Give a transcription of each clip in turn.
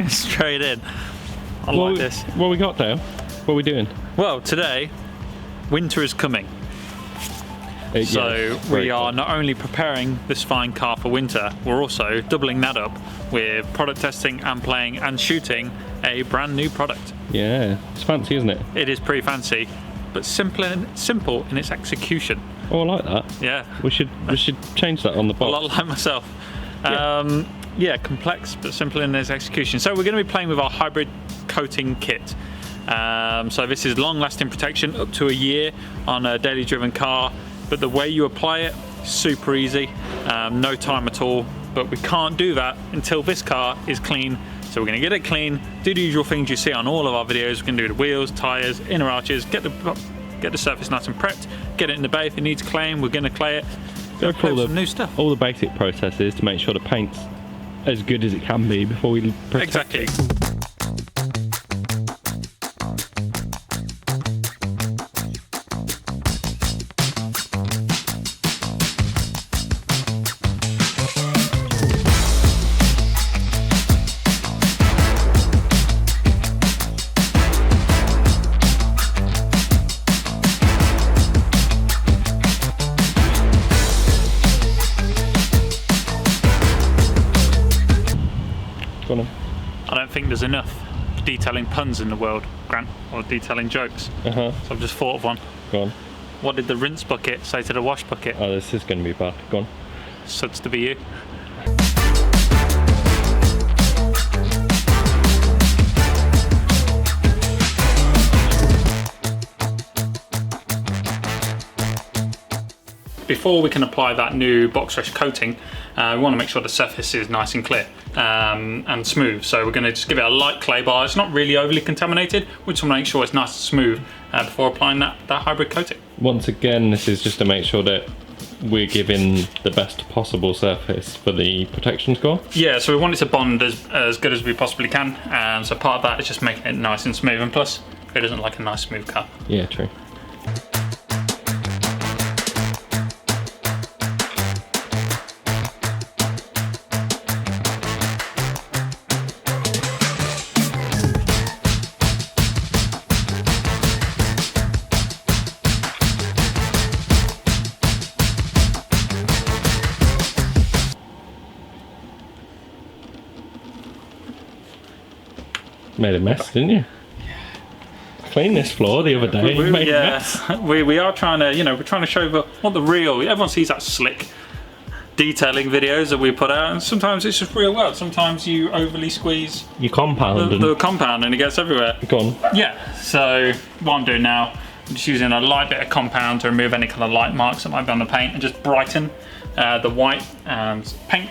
get straight in. I like this. What we got, Dale? What are we doing? Well, today, winter is coming. So we are not only preparing this fine car for winter, we're also doubling that up with product testing and playing and shooting a brand new product. Yeah, it's fancy, isn't it? It is pretty fancy, but simple in its execution. Oh, I like that. Yeah. We should change that on the box. A lot like myself. Yeah, complex but simple in its execution. So we're going to be playing with our hybrid coating kit. So this is long-lasting protection up to a year on a daily driven car. But the way you apply it, super easy, no time at all. But we can't do that until this car is clean. So we're gonna get it clean, do the usual things you see on all of our videos. We're gonna do the wheels, tires, inner arches, get the surface nice and prepped, get it in the bay. If it needs claying, we're gonna clay it. Go through some new stuff. All the basic processes to make sure the paint's as good as it can be before we protect Exactly. it. I don't think there's enough detailing puns in the world, Grant, or detailing jokes. So I've just thought of one. Go on. What did the rinse bucket say to the wash bucket? Oh, this is going to be bad. Go on. Sucks to be you. Before we can apply that new box fresh coating, we want to make sure the surface is nice and clear and smooth. So we're going to just give it a light clay bar. It's not really overly contaminated. We just want to make sure it's nice and smooth before applying that hybrid coating. Once again, this is just to make sure that we're giving the best possible surface for the protection score. Yeah, so we want it to bond as good as we possibly can. So part of that is just making it nice and smooth. And plus, it doesn't like a nice smooth car. Yeah, true. Made a mess, didn't you? Cleaned this floor the other day. Made a mess. We are trying to, we're trying to show what the real. Everyone sees that slick detailing videos that we put out, and sometimes it's just real world. Sometimes you overly squeeze your compound the compound, and it gets everywhere. Go on. Yeah. So what I'm doing now, I'm just using a light bit of compound to remove any kind of light marks that might be on the paint, and just brighten the white paint.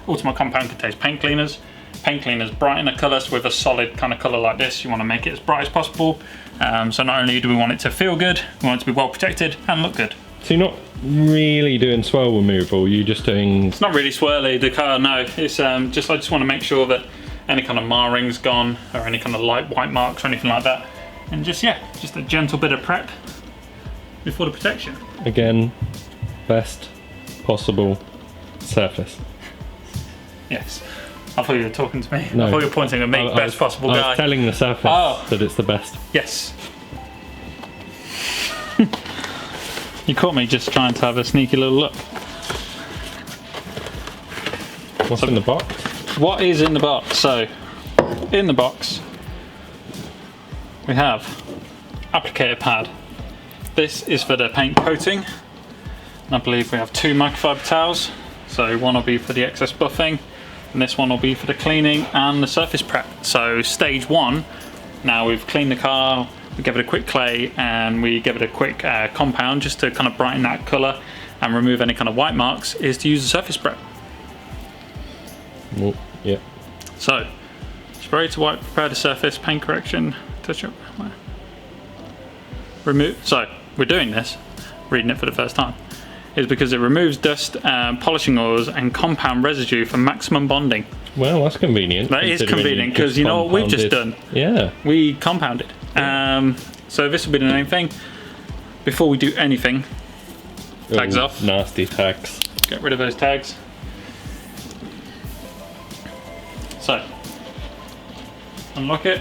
Ultimate Compound contains paint cleaners. Paint cleaners brighten a colour, so with a solid kind of colour like this, you want to make it as bright as possible. So not only do we want it to feel good, we want it to be well protected and look good. So you're not really doing swirl removal, you're just doing... It's not really swirly, the car, no. It's I just want to make sure that any kind of marring's gone, or any kind of light white marks or anything like that. And just a gentle bit of prep before the protection. Again, best possible surface. Yes. I thought you were talking to me. No. I thought you were pointing at me. Best possible guy. I was telling the surface that it's the best. Yes. You caught me just trying to have a sneaky little look. What's in the box? What is in the box? So, in the box, we have applicator pad. This is for the paint coating. And I believe we have 2 microfiber towels. So one will be for the excess buffing, and this one will be for the cleaning and the surface prep. So stage 1, now we've cleaned the car, we give it a quick clay, and we give it a quick compound just to kind of brighten that colour and remove any kind of white marks, is to use the surface prep. Oh, yeah. So, spray to wipe, prepare the surface, paint correction, touch up, remove. So, we're doing this, reading it for the first time, is because it removes dust, polishing oils and compound residue for maximum bonding. Well, that's convenient. That is convenient, because you know what we've just done? Yeah. We compounded. So this will be the main thing. Before we do anything, tags off. Nasty tags. Get rid of those tags. So, unlock it.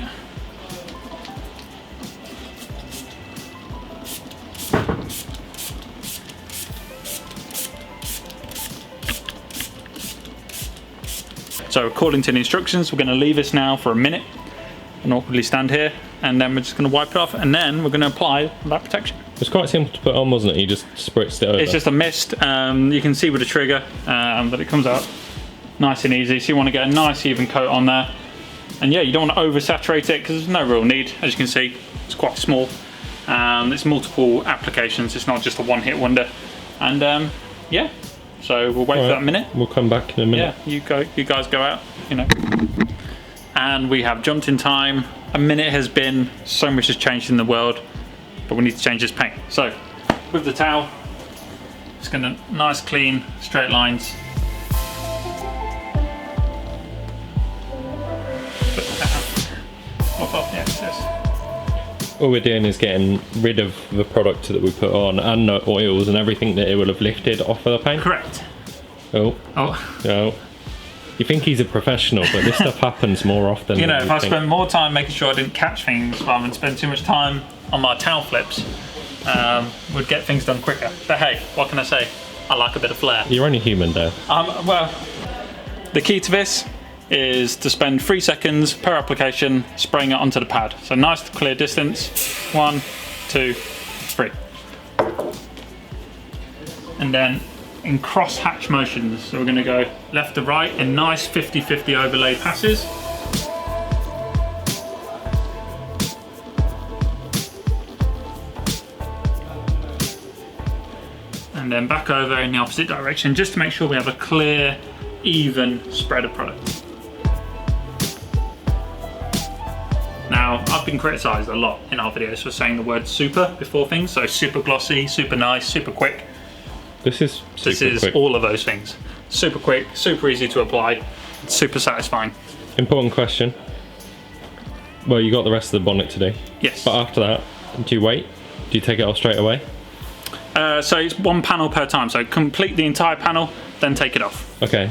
So according to the instructions, we're going to leave this now for a minute and awkwardly stand here, and then we're just going to wipe it off, and then we're going to apply that protection. It's quite simple to put on, wasn't it? You just spritzed it over. It's just a mist. You can see with the trigger that it comes out nice and easy. So you want to get a nice even coat on there. And yeah, you don't want to oversaturate it because there's no real need. As you can see, it's quite small. It's multiple applications. It's not just a one-hit wonder. And yeah, so we'll wait for that minute. We'll come back in a minute. Yeah, you guys go out, you know. And we have jumped in time. A minute has been, so much has changed in the world, but we need to change this paint. So with the towel, just gonna nice clean straight lines. Put the towel off, yeah, it's this. All we're doing is getting rid of the product that we put on and the oils and everything that it will have lifted off of the paint. Correct. Oh. You think he's a professional, but this stuff happens more often. You know, if I spend more time making sure I didn't catch things rather than spend too much time on my towel flips, would get things done quicker. But hey, what can I say? I like a bit of flair. You're only human, Dave. Well, the key to this is to spend 3 seconds per application spraying it onto the pad. So nice clear distance. 1, 2, 3. And then in cross hatch motions. So we're going to go left to right in nice 50-50 overlay passes. And then back over in the opposite direction, just to make sure we have a clear, even spread of product. Now, I've been criticised a lot in our videos for saying the word super before things, so super glossy, super nice, super quick. This is quick. All of those things. Super quick, super easy to apply, super satisfying. Important question. Well, you got the rest of the bonnet to do. Yes. But after that, do you wait? Do you take it off straight away? So it's one panel per time, so complete the entire panel, then take it off. Okay.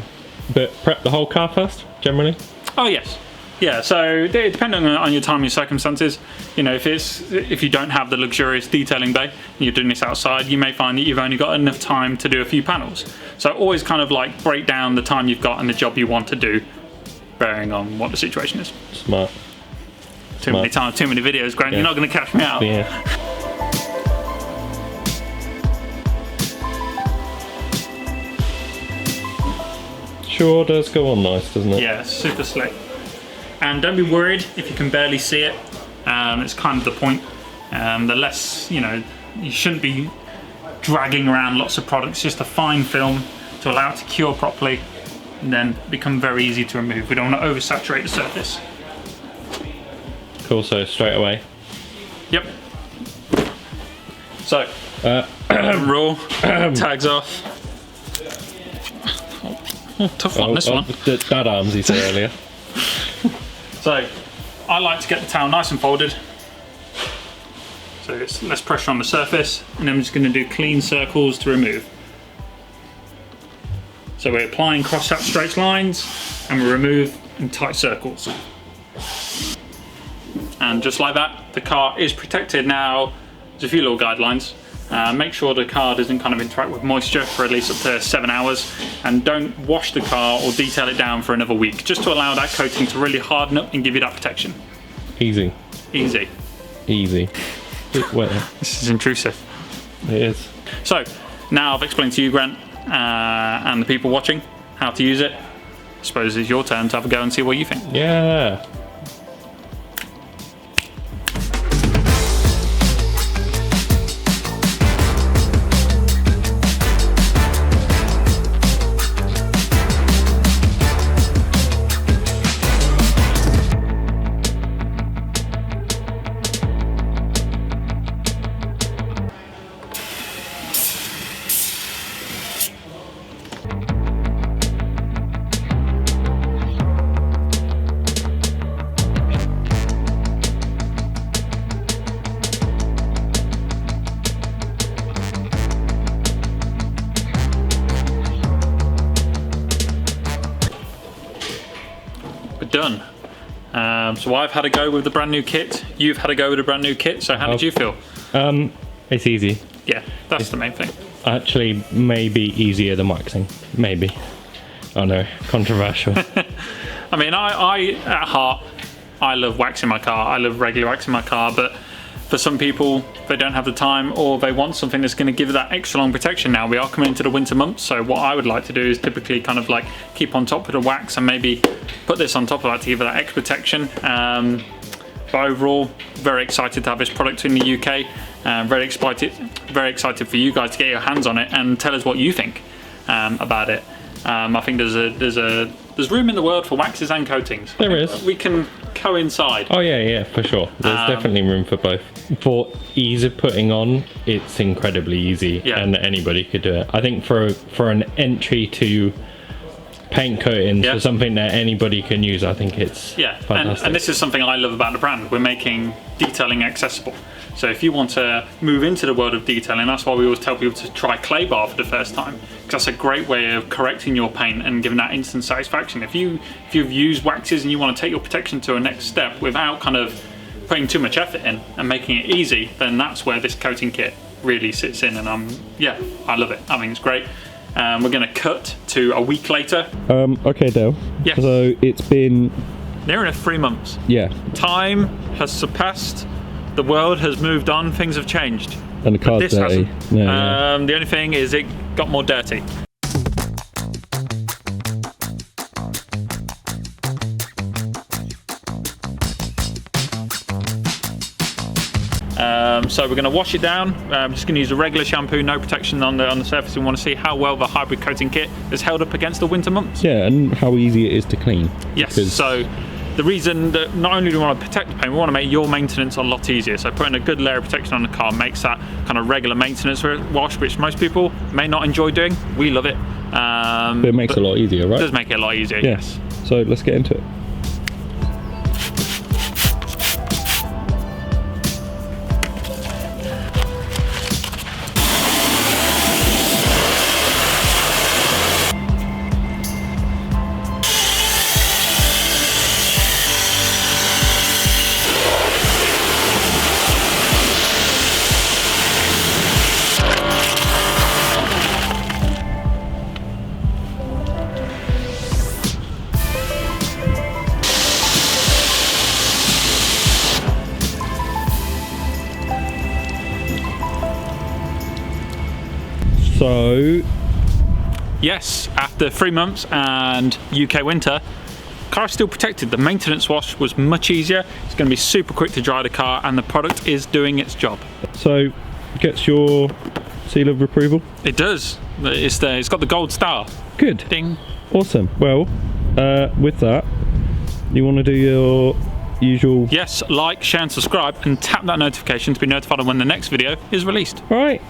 But prep the whole car first, generally? Oh yes. Yeah, so depending on your time and your circumstances, you know, if you don't have the luxurious detailing bay and you're doing this outside, you may find that you've only got enough time to do a few panels. So always kind of like break down the time you've got and the job you want to do, bearing on what the situation is. Smart. Too many times, too many videos, Grant. Yeah. You're not going to catch me out. Yeah. Sure does go on nice, doesn't it? Yeah, super slick. And don't be worried if you can barely see it. It's kind of the point. The less, you know, you shouldn't be dragging around lots of products. Just a fine film to allow it to cure properly and then become very easy to remove. We don't want to oversaturate the surface. Cool, so straight away. Yep. So, raw, tags off. Tough one, this one. Dad arms, he said earlier. So, I like to get the towel nice and folded. So it's less pressure on the surface, and then I'm just going to do clean circles to remove. So we're applying cross-hatch straight lines, and we remove in tight circles. And just like that, the car is protected. Now, there's a few little guidelines. Make sure the car doesn't kind of interact with moisture for at least up to 7 hours, and don't wash the car or detail it down for another week, just to allow that coating to really harden up and give you that protection. Easy. Easy. Easy. Wait. This is intrusive. It is. So, now I've explained to you, Grant, and the people watching how to use it. I suppose it's your turn to have a go and see what you think. Yeah. Done. So I've had a go with the brand new kit. You've had a go with a brand new kit. So how did you feel? It's easy. Yeah, that's the main thing. Actually, maybe easier than waxing. Maybe. Oh no, controversial. I mean, I at heart, I love waxing my car. I love regular waxing my car, but for some people, they don't have the time or they want something that's going to give that extra long protection. Now, we are coming into the winter months, so what I would like to do is typically kind of like keep on top of the wax and maybe put this on top of that to give it that extra protection. But overall, very excited to have this product in the UK. Very excited for you guys to get your hands on it and tell us what you think about it. I think there's room in the world for waxes and coatings. There is. We can coincide. Oh yeah, for sure. There's definitely room for both. For ease of putting on, it's incredibly easy, and anybody could do it. I think for an entry to paint coatings, for something that anybody can use, I think it's fantastic. And this is something I love about the brand. We're making detailing accessible. So if you want to move into the world of detailing, that's why we always tell people to try clay bar for the first time, because that's a great way of correcting your paint and giving that instant satisfaction. If you've used waxes and you want to take your protection to a next step without kind of putting too much effort in and making it easy, then that's where this coating kit really sits in. And I love it. I think it's great. We're going to cut to a week later. Okay, Dale. Yes. So it's been near enough 3 months. Yeah. Time has surpassed. The world has moved on. Things have changed. And the car's dirty. Yeah. The only thing is it got more dirty. So we're going to wash it down. I'm just going to use a regular shampoo, no protection on the surface. We want to see how well the hybrid coating kit is held up against the winter months. Yeah, and how easy it is to clean. Yes, so the reason that not only do we want to protect the paint, we want to make your maintenance a lot easier. So putting a good layer of protection on the car makes that kind of regular maintenance wash, which most people may not enjoy doing. We love it. But it makes it a lot easier, right? It does make it a lot easier, yes. So let's get into it. So yes, after 3 months and UK winter, car is still protected. The maintenance wash was much easier. It's going to be super quick to dry the car, and the product is doing its job. So gets your seal of approval? It does. It's got the gold star. Good. Ding. Awesome. Well, with that, you want to do your usual... Yes, like, share and subscribe, and tap that notification to be notified of when the next video is released. All right.